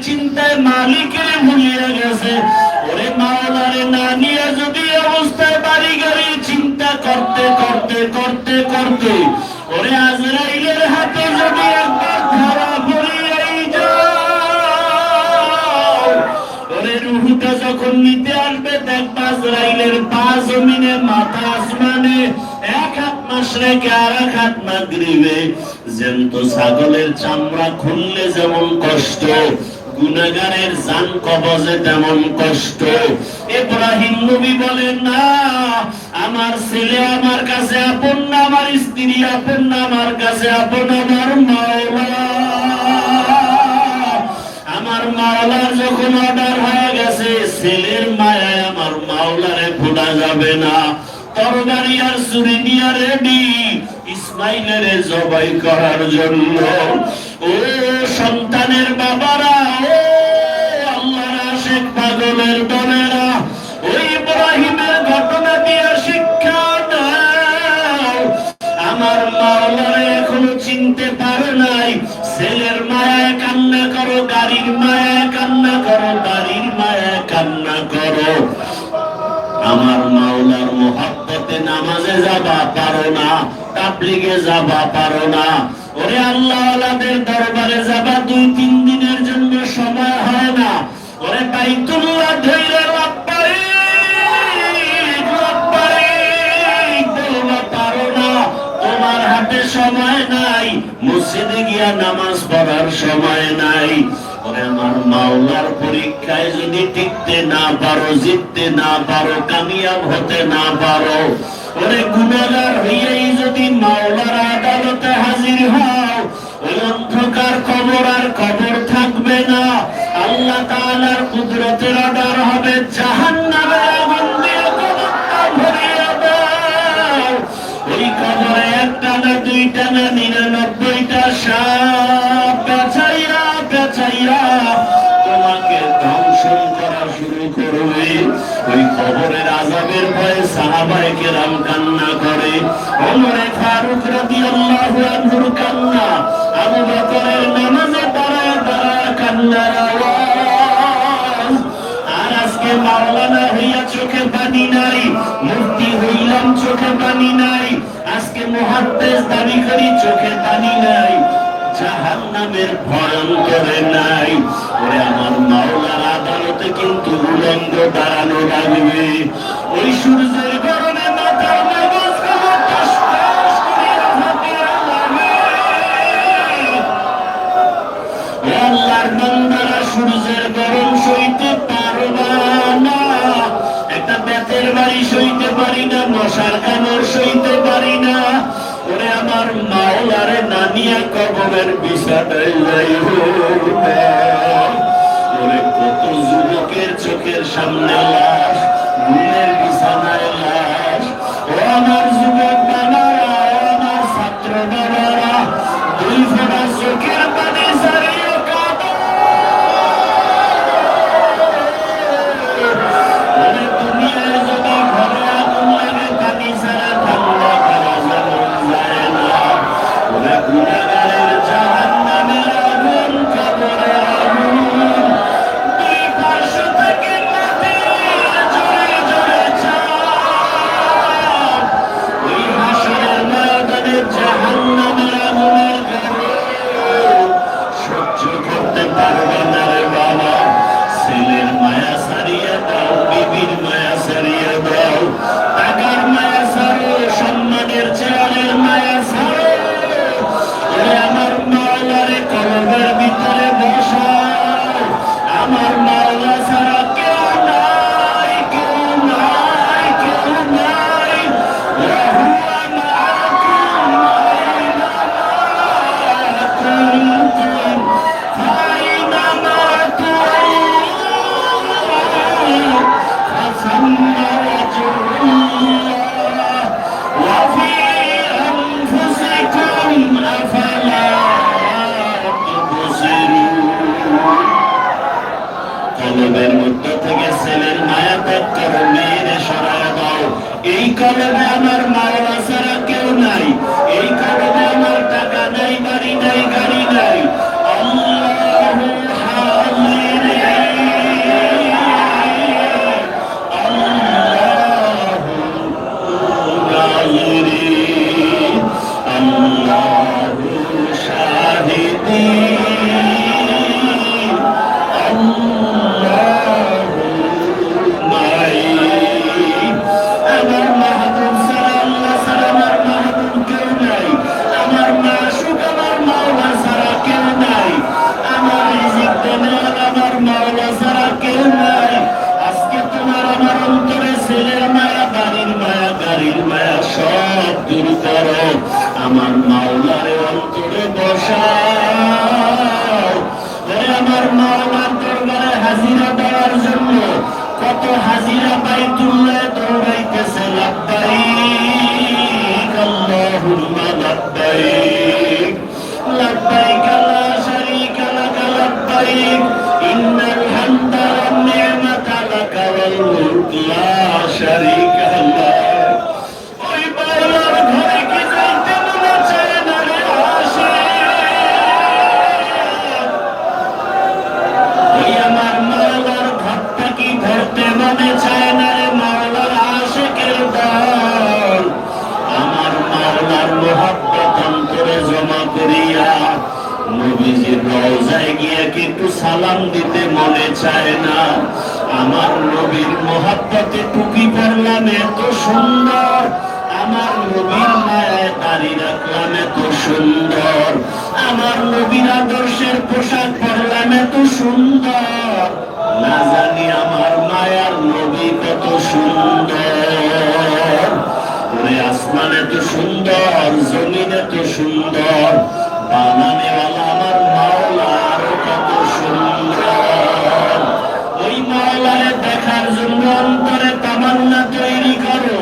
চিন্তায় মালিকের ভুলিয়ে গেছে। ওরে মাওলারে না নিয়ে যদি অবস্থায় বাড়ি গাড়ির চিন্তা করতে করতে করতে করতে ওরে আজরাইলের হাতে যদি একবার ধরা পড়িয়াই যাও, ওরে রুহুটা যখন নিতে আসবে দেখবা আজরাইলের পা জমিনে মাথা আসমানে, এক হাত মাশরিকে আর এক হাত মাগরিবে। জ্যান্ত ছাগলের চামড়া খুললে যেমন কষ্ট, গুনাহগারের জান কবজে তেমন কষ্ট। ইব্রাহিম নবী বলেন না, আমার ছেলে আমার কাছে আপন না, আমার স্ত্রী আপন না, আমার কাছে আপন আমার মাওলা। আমার মাওলার যখন অর্ডার হয়ে গেছে, ছেলের মায়ায় আমার মাওলারে ভোলা যাবে না। তরবারি আর ছুরি নিয়ে রেডি ইসমাইলের জবাই করার জন্য। ও সন্তানের বাবারা, ও আল্লাহর আশিক পাগলের দলেরা, ওই ইব্রাহিমের ঘটনা দিয়ে শিক্ষা দাও। আমার মাওলারে এখনো চিনতে পারে নাই, ছেলের মায়ায় কান্না করো, গাড়ির মায়ায় কান্না করো, বাড়ির মায়ায় কান্না করো। আমার মাওলার মোহাব্বতে নামাজে যাবা পারো না, তাবলীগে যাবা পারো না। ওরে আল্লাহওয়ালাদের দরবারে যাবা 2-3 দিনের জন্য সময় হয় না। ওরে বাইতুল্লাহ ধইরে লব্বাইক লব্বাইক বলবা পারো না, তোমার হাতে সময় নাই, মসজিদে গিয়া নামাজ পড়ার সময় নাই। ওরে আমার মাওলার পরীক্ষায় যদি টিকতে না পারো, জিততে না পারো, কামিয়াব হতে না পারো, ওরে গুনাহগার হইয়াই যদি মাওলার আদালতে হাজির হও, ওই অন্ধকার কবর আর কবর থাকবে না। আল্লাহ তাআলার কুদরতের অর্ডার হবে, জাহান্নামের আগুন দিয়ে কবরটা ভরিয়ে দাও। ওই কবরে একটা না, দুইটা না, 99টা সাপ পেঁচাইয়া পেঁচাইয়া তোমাকে দংশন করা শুরু করবে। ওই কবরের আযাবের ভয়ে সাহাবায়ে কেরাম কান্না করে, ওমরে ফারুক রাদিয়াল্লাহু আনহুর কান্না, আবু বকরের নামাজে দাঁড়ায় দাঁড়ায় কান্নার আওয়াজ। আর আজকে মাওলানা হইয়া চোখে পানি নাই, মুফতি হইলাম চোখে পানি নাই, আজকে মুহাদ্দিস দাবি করি চোখে পানি নাই, জাহান্নামের ভয়ঙ্করে নাই। ওরে আমার মাওলার আদালতে কিন্তু উলঙ্গ দাঁড়ানো লাগবে। ওই সূর্যের গরমে মাথার মগজগুলো টস টস করিয়া ফাটিয়া লাগে। ও আল্লাহর বান্দারা, সূর্যের গরম সইতে পারবা না, একটা বেতের বাড়ি সইতে পারি না, মশার কামড় সইতে পারি না। ওরে আমার মাওলারে না নিয়া কবরের বিছানায় যাইব না। ওরে কত যুবকের চোখের সামনে লাশ, ঘুমের বিছানায় লাশ। ও আমার যুবক বাবারা, ও আমার ছাত্র বাবারা, 2 ফোঁটা চোখের পানি ছাড়িয়ে কাঁদো। ওরে দুনিয়ায় যদি ঘরে আগুন লাগে, পানি ছাড়া ঠান্ডা করা যায় না। ওরে গুনাহগারের জাহান্নামের আগুন, কবরের আগুন, 2 পাশ থেকে মাটির জোরে জোরে চাপ। ওই হাসরের ময়দানে জাহান্নামের আগুনের গরম সহ্য করতে পারবে না রে বাবা। ছেলের মায়া ছাড়িয়ে দাও, বিবির মায়া ছাড়িয়ে দাও, টাকার মায়া ছাড়ো, সম্মানের চেয়ারের মায়া ছাড়ো। আমার মাওলারে কলবের ভিতরে বসাও। আমার মাওলা ছাড়া কেউ নাই, কেউ নাই, কেউ নাই। ওয়াহুয়া মাআকুম আইনামা কুনতুম ফাইনামা তুওয়াল্লু ফাসাম্মা ওয়াজহুল্লাহ ওয়া ফি আনফুসিকুম আফালা তুবসিরুন। কলবের মধ্যে থেকে ছেলের মায়া ত্যাগ করো, মেয়েরে সরায় দাও। এই কলবে আমার মাওলা ছাড়া কেউ নাই, এই কলবে আমার টাকা নাই, বাড়ি নাই, গাড়ি নাই। আল্লাহু হালিম আমার মাওলার দরবারে হাজিরা দেওয়ার জন্য কত হাজিরা বাইতুল্লাহ দৌড়াইতেছে। লাব্বাইক আল্লাহুম্মা লাব্বাইক লাব্বাইক লা শারীকা লাক লাব্বাইক ইন্নাল হামদা ওয়ান নি'মাতা লাক ওয়াল মুলক লা শারীকা লাক। ওই মাওলার ঘরে কি যাইতে মনে চায় না রে আশিক? ওই আমার মাওলার ঘরটা কি ধরতে মনে চায় না রে মাওলার আশিকের দল? আমার মাওলার মোহাব্বত অন্তরে জমা করিয়া নবীজির রওজায় গিয়ে কি একটু সালাম দিতে মনে চায় না? আমার নবীর মোহাব্বতে টুপি পরলাম এত সুন্দর, আমার নবীর মায়ায় দাড়ি রাখলাম এত সুন্দর, আমার নবীর আদর্শের পোশাক পরলাম এত সুন্দর, না জানি আমার মায়ার নবী কত সুন্দর। ওরে আসমান এত সুন্দর, জমিন এত সুন্দর, বানানেওয়ালা আমার মাওলা আরো কত সুন্দর। ওই মাওলারে দেখার জন্য অন্তরে তামান্না তৈরি করো,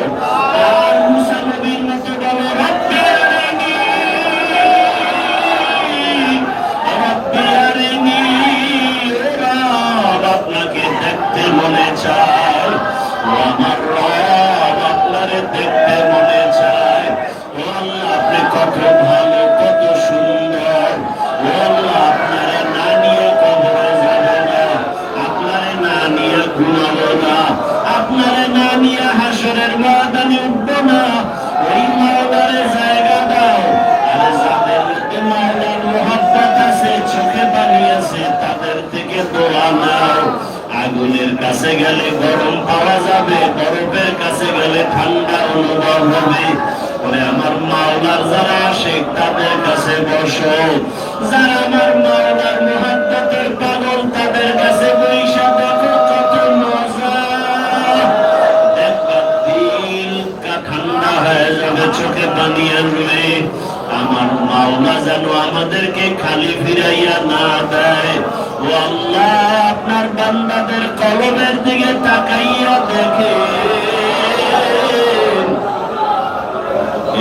আর মুসা নবীর মতো বলো রব্বি আরিনি রব্বি আরিনি। ও রব, আপনাকে দেখতে মনে চায়, ও আমার রব, আপনারে দেখতে মনে চায়। ও আল্লাহ, আপনি কত ভালো, কত সুন্দর। ও আল্লাহ, আপনারে না নিয়ে কবরে যাব না, আপনারে না নিয়ে ঘুমাবো না, আপনারে না নিয়ে হাসরের ময়দানে উঠবো না। ওই মাওলারে জায়গা দাও। আর যাদের মধ্যে মাওলার মোহাব্বত আছে, চোখে পানি আছে, তাদের থেকে দোয়া নাও। আগুনের কাছে গেলে গরম পাওয়া যাবে, বরফের কাছে গেলে ঠান্ডা অনুভব হবে। ওরে আমার মাওলার যারা আশিক, তাদের কাছে বসো। যারা আমার মাওলার মোহাব্বতের পাগল, তাদের কাছে বৈশা দেখো কত মজা। দেখবা দিল ঠান্ডা হয়ে যাবে, চোখে পানি আসবে। আমার মাওলা যেন আমাদেরকে খালি ফিরাইয়া না দেয়। ও আল্লাহ, আপনার বান্দাদের কলবের দিকে তাকাইয়া দেখে,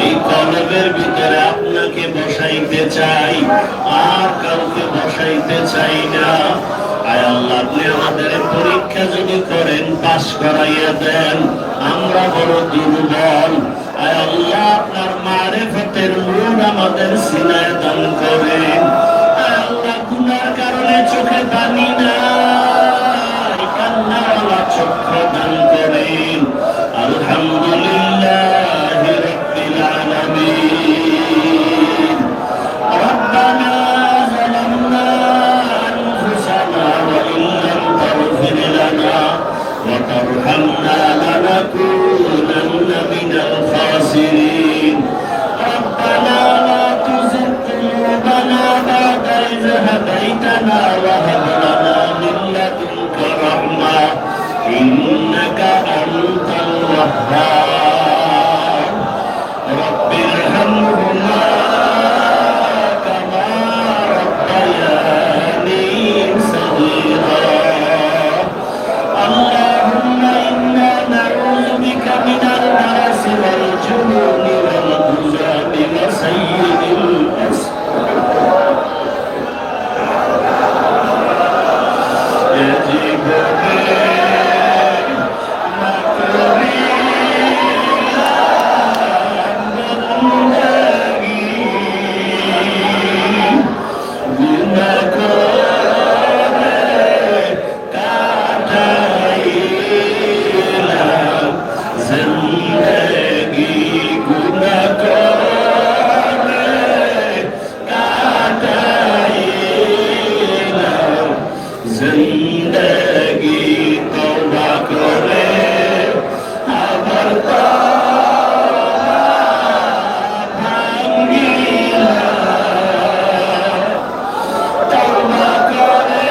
এই কলবের ভিতরে আপনাকে বসাইতে চাই, আর কাউকে বসাইতে চাই না। আয় আল্লাহ, আপনি আমাদের পরীক্ষা যদি করেন, পাস করাইয়া দেন। আমরা বড় দুর্বল। আয় আল্লাহ, আপনার মারিফতের নূর আমাদের সিনায় দান করেন। আয় আল্লাহ, গুনার কারণে চোখে পানি নাই, কান্নাওয়ালা চক্ষু দান করেন। আলহামদুলিল্লাহ রাব্বিল আলামিন। রব্বানা যালামনা আনফুসানা ওয়া ইন লাম তাগফির লানা ওয়া তারহামনা লানাকুনান্না মিনাল খাসিরিন। রব্বানা লা তুযিগ কুলুবানা বা'দা ইয হাদাইতানা ওয়া হাব লানা মিন লাদুনকা রাহমা ইন্নাকা আনতাল ওয়াহ্হাব। রব্বিরহামহুমা কামা রাব্বায়ানি সগীরা। আল্লাহুম্মা ইন্না নাউযু বিকা মিনাল বারাসি ওয়াল জুনুনি ওয়াল বুযামি ওয়া সাইয়্যিদিল জিন্দগি তওবা করে আবার তওবা করে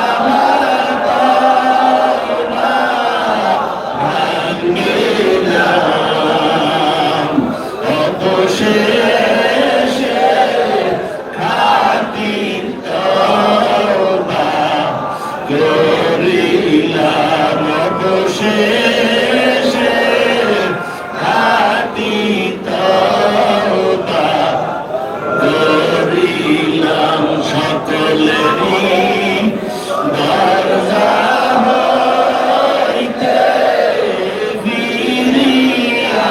আমার তওবা ভাঙিলাম। অবশেষে খাটি শেষে খাটি তওবা করিলাম সকলেরই দরজা হইতে ফিরিয়া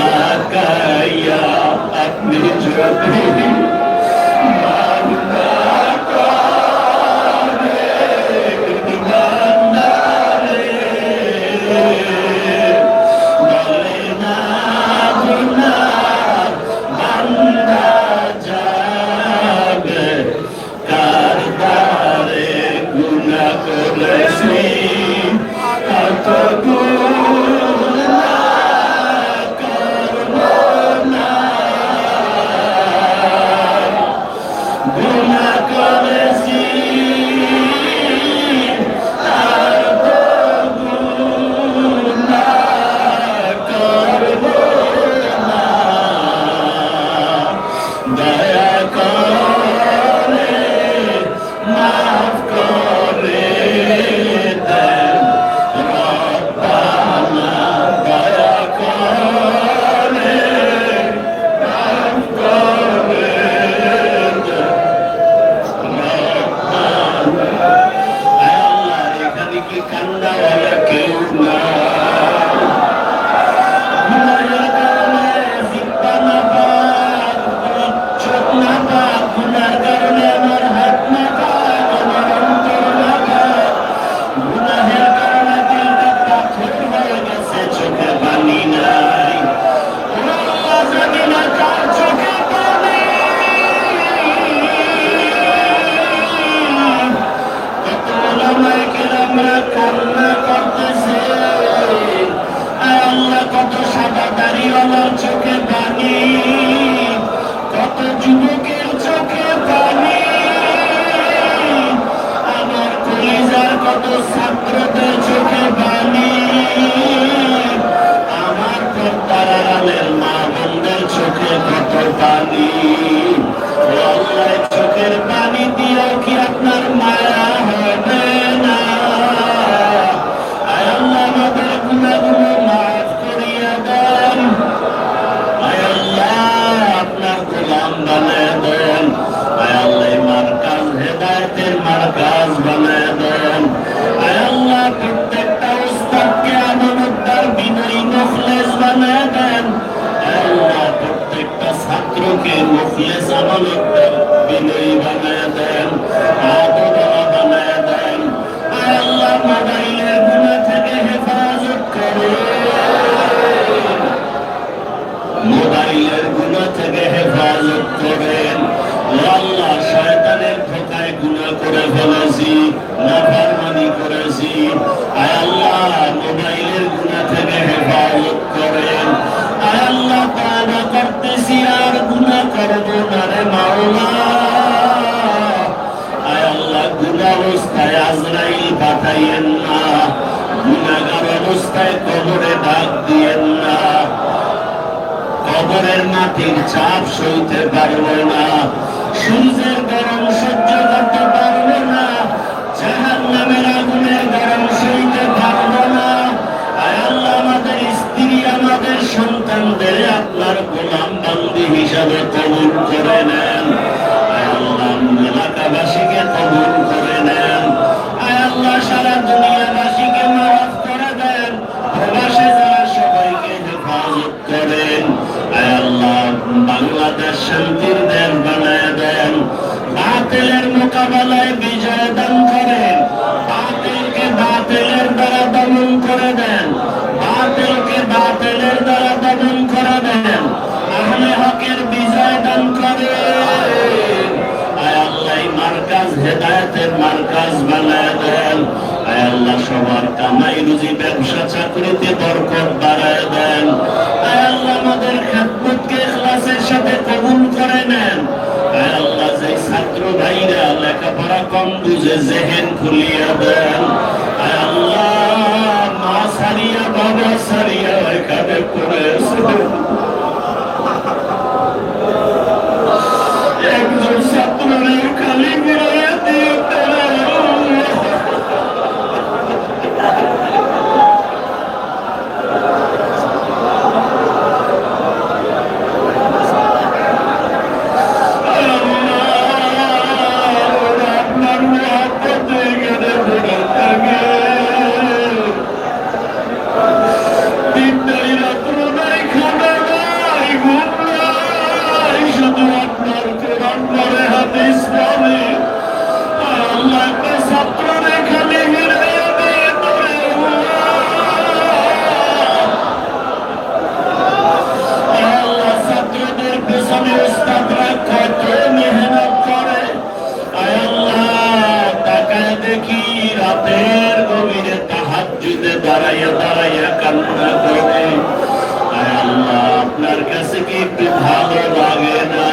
তাকাইয়া আপনি যদি চোখে পানি, কত যুবকের চোখে পানি, আমার কলিজার কত ছাত্রদের চোখে পানি, আমার পর্দার আড়ালের মা বোনদের চোখে কত পানি। আল্লাহ চোখের পানি দিয়েও কি আপনার মায়া হবে না? আয় আল্লাহ আমাদের গুনাহগুলো মাফ করিয়া দেন। আয় আল্লাহ আপনার গোলাম বানায় দেন। আয় আল্লাহ মার্কাজ হেদায়েতের মার্কাজ বানায় দেন। আয় আল্লাহ প্রত্যেকটা উস্তাদকে আমানতদার বিনয়ী মুখলেস বানায় দেন। আয় আল্লাহ প্রত্যেকটা ছাত্রকে মুখলেস আমানতদার বিনয়ী বানায় দেন, আদরওয়ালা বানায় দেন। আয় আল্লাহ মোবাইলের গুনাহ থেকে হেফাজত করুন, মোবাইলের গুনাহ থেকে হেফাজত করেন। আল্লাহ শয়তানের ধোঁকায় গুনাহ করে ফেলেছি, নাফরমানি করেছি। আয় আল্লাহ মোবাইলের গুনাহ থেকে হেফাজত করেন। আয় আল্লাহ তওবা করতেছি আর গুনাহ করব না রে মাওলা। আয় আল্লাহ গুনাহ অবস্থায় আজরাইল পাঠাইয়েন না, গুনাহগার অবস্থায় কবরে ডাক দিয়েন না। কবরের মাটির চাপ সইতে পারবো না, সূর্যের গরম সহ্য করতে পারবো না, জাহান্নামের আগুনের গরম সইতে পারবো না। আয় আল্লাহ আমাদের স্ত্রী আমাদের সন্তানদের আপনার গোলাম বান্দি হিসাবে কবুল করে নেন। আয় আল্লাহ এলাকাবাসীকে কবুল করে নেন। আয় আল্লাহ সারা দুনিয়াবাসীকে মাফ করে দেন। প্রবাসে যারা সবাইকে হেফাজত করেন। আয় আল্লাহ বাংলাদেশ শান্তির দেশ বানায় দেন। বাতিলের মোকাবেলায় বিজয় দান করেন। বাতিলকে বাতিলের দ্বারা দমন করে দেন। বাতিলকে বাতিলের দ্বারা দমন করে দেন। আহলে হকের বিজয় দান করেন। আয় আল্লাহ মার্কাজ হেদায়েতের মার্কাজ বানায় দেন। আয় আল্লাহ সবার কামাই রুজি ব্যবসা চাকরিতে বরকত বাড়ায় দেন। আয় আল্লাহ আমাদের খেদমতকে ইখলাসের সাথে কবুল করে নেন। আয় আল্লাহ যে ছাত্র ভাইরা লেখাপড়া কম বুঝে জেহেন খুলিয়া দেন। আয় আল্লাহ মা সারিয়া বাবা সারিয়া এখানে পড়েছে, দাঁড়াইয়া দাঁড়াইয়া কান্না করে। আয় আল্লাহ, আপনার কাছে কি একটু ভালো লাগে না?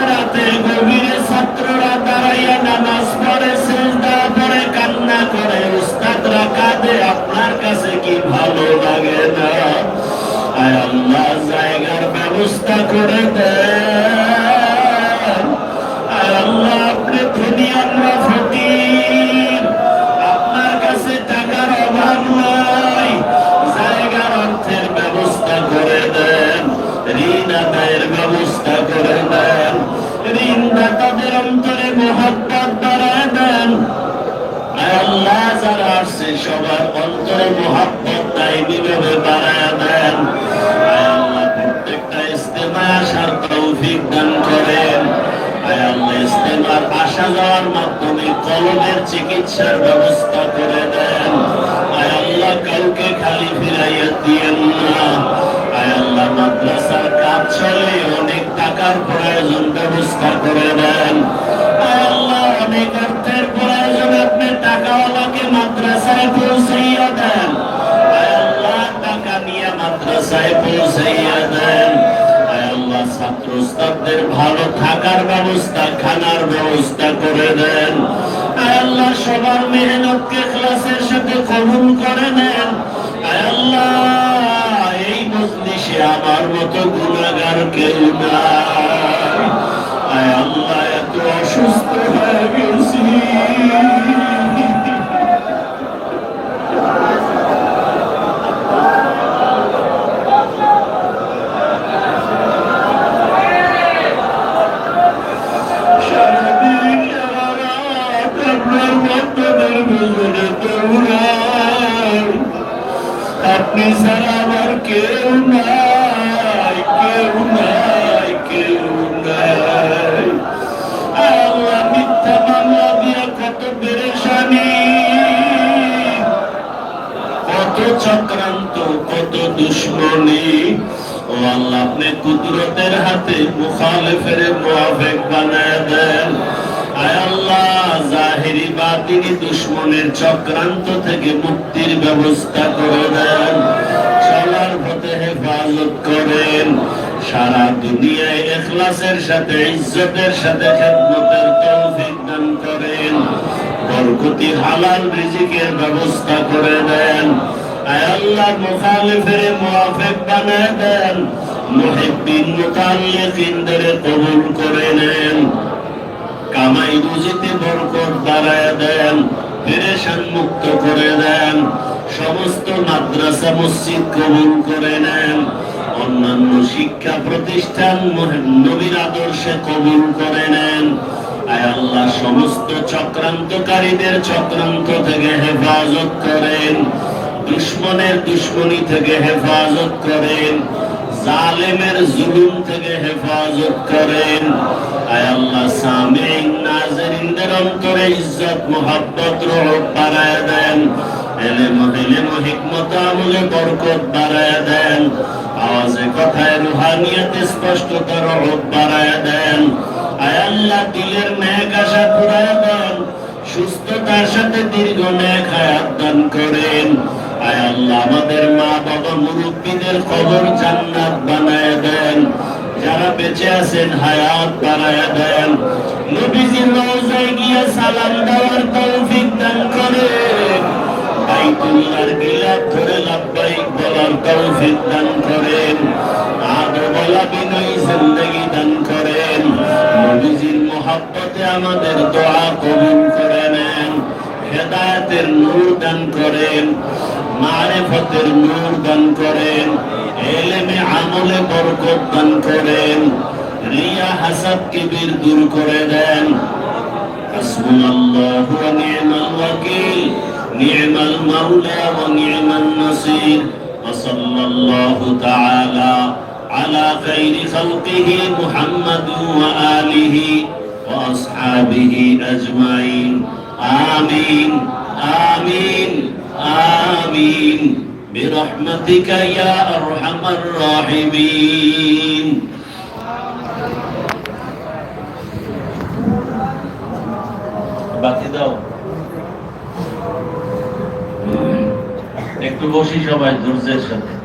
রাতের গভীরে ছাত্ররা দাঁড়াইয়া নামাজ পড়ে, সিজদা পড়ে, কান্না করে, উস্তাদরা কাঁদে, আপনার কাছে কি ভালো লাগে না? আয় আল্লাহ, জায়গার ব্যবস্থা করে দেন। আয় আল্লাহ, আপনি ধনী, আমরা ফকির, আপনার কাছে টাকার অভাব নাই, জায়গার অর্থের ব্যবস্থা করে দেন, ঋণ আদায়ের ব্যবস্থা করে দেন, ঋণদাতাদের অন্তরে মহব্বত বাড়ায় দেন। আয় আল্লাহ, যারা আসছে সবার অন্তরে মহব্বত দায়িত্বভাবে বাড়ায় দেন। আয় আল্লাহ, প্রত্যেকটা ইস্তেমায় আসার তৌফিক দান করেন। আয় আল্লাহ, ইস্তেমার আসা যাওয়ার মাধ্যমে কলমের চিকিৎসার ব্যবস্থা করে দেন। আয় আল্লাহ, কাউকে খালি ফিরাইয়া দিয়েন না। আয় আল্লাহ, মাদ্রাসার কাজ চলে, অনেক টাকার প্রয়োজন, ব্যবস্থা করে দেন। আয় আল্লাহ, অনেক অর্থের প্রয়োজন, আপনি টাকাওয়ালাকে মাদ্রাসায় পৌঁছাইয়া দেন। আয় আল্লাহ, টাকা নিয়ে মাদ্রাসায় পৌঁছাইয়া দেন। আয় আল্লাহ, ছাত্র ছাত্রীদের ভালো থাকার ব্যবস্থা, খানার ব্যবস্থা করে দেন। আয় আল্লাহ, সবার মেহনতকে ইখলাসের সাথে কবুল করে নেন। আয় আল্লাহ, এই মজলিসে আমার মতো গুনাহগার কেউ নাই। আয় আল্লাহ, এত অসুস্থ হয়ে গেছি, আপনি ছাড়া আমার কেউ নাই, কেউ নাই, কেউ নাই। আল্লাহ, মিথ্যা মামলা দিয়ে কত পেরেশানি, কত চক্রান্ত, কত দুশ্মনী। ও আল্লাহ, আপনি কুদরতের হাতে মুখালিফের মুআফিক বানায় দেন। আয় আল্লাহ, জাহিরি বাতিনি দুশ্মনের চক্রান্ত থেকে মুক্তির ব্যবস্থা করে দেন। চলার পথে হেফাজত করেন। সারা দুনিয়ায় ইখলাসের সাথে, ইজ্জতের সাথে খেদমতের তৌফিক দান করেন। বরকতি হালাল রিজিকের ব্যবস্থা করে দেন। আয় আল্লাহ, মুখালিফের মুআফিক বানায় দেন। মুহিব্বিন মুতাল্লিকিনদের কবুল করে নেন। কামাই রুজিতে বরকত বাড়ায় দেন, পেরেশান মুক্ত করে দেন। সমস্ত মাদ্রাসা মসজিদ কবুল করে নেন। অন্যান্য শিক্ষা প্রতিষ্ঠান নবীর আদর্শে কবুল করে নেন। আয় আল্লাহ, সমস্ত চক্রান্তকারীদের চক্রান্ত থেকে হেফাজত করেন। দুশ্মনের দুশ্মনী থেকে হেফাজত করেন। জালেমের জুলুম থেকে হেফাজত করেন। আয় আল্লাহ, সামিঈন নাযিরিনদের অন্তরে ইজ্জত মুহাব্বত রহমত বাড়ায় দেন। ইলম হিকমত আমলে বরকত বাড়ায় দেন। আওয়াজে কথায় রুহানিয়ত স্পষ্টতা রহমত বাড়ায় দেন। আয় আল্লাহ, দিলের নেক আশা পুরায় দেন। সুস্থতার সাথে দীর্ঘ নেক হায়াত দান করেন। আয় আল্লাহ, আমাদের মা বাবা মুরব্বীদের কবর জান্নাত বানায় দেন। যারা বেঁচে আছেন হায়াত বাড়ায় দেন। নবীজির রওজায় গিয়ে সালাম দেওয়ার তৌফিক দান করেন। বাইতুল্লাহর গিলাফ ধরে লাব্বাইক বলার তৌফিক দান করেন। আদবলা বিনয়ী জিন্দেগি দান করেন। নবীজির মুহাব্বতে আমাদের দোয়া কবুল করে নেন। হেদায়েতের নূর দান করেন। মারিফতের নূর দান করেন। ইলমে আমলে বরকত দান করেন। রিয়া হাসাদ কিবির দূর করে দেন। হাসবুনাল্লাহু ওয়া নি'মাল ওয়াকিল, নি'মাল মাওলা ওয়া নি'মান নাসির। ওয়া সাল্লাল্লাহু তাআলা আলা খাইরি খালকিহি মুহাম্মাদিন ওয়া আলিহি ওয়া আসহাবিহি আজমাইন। আমিন, আমিন, আমিন বিরহমাতিকা ইয়া আরহামার রাহিমিন। বাতি দাও। একটু বসি সবাই ধৈর্যের সাথে।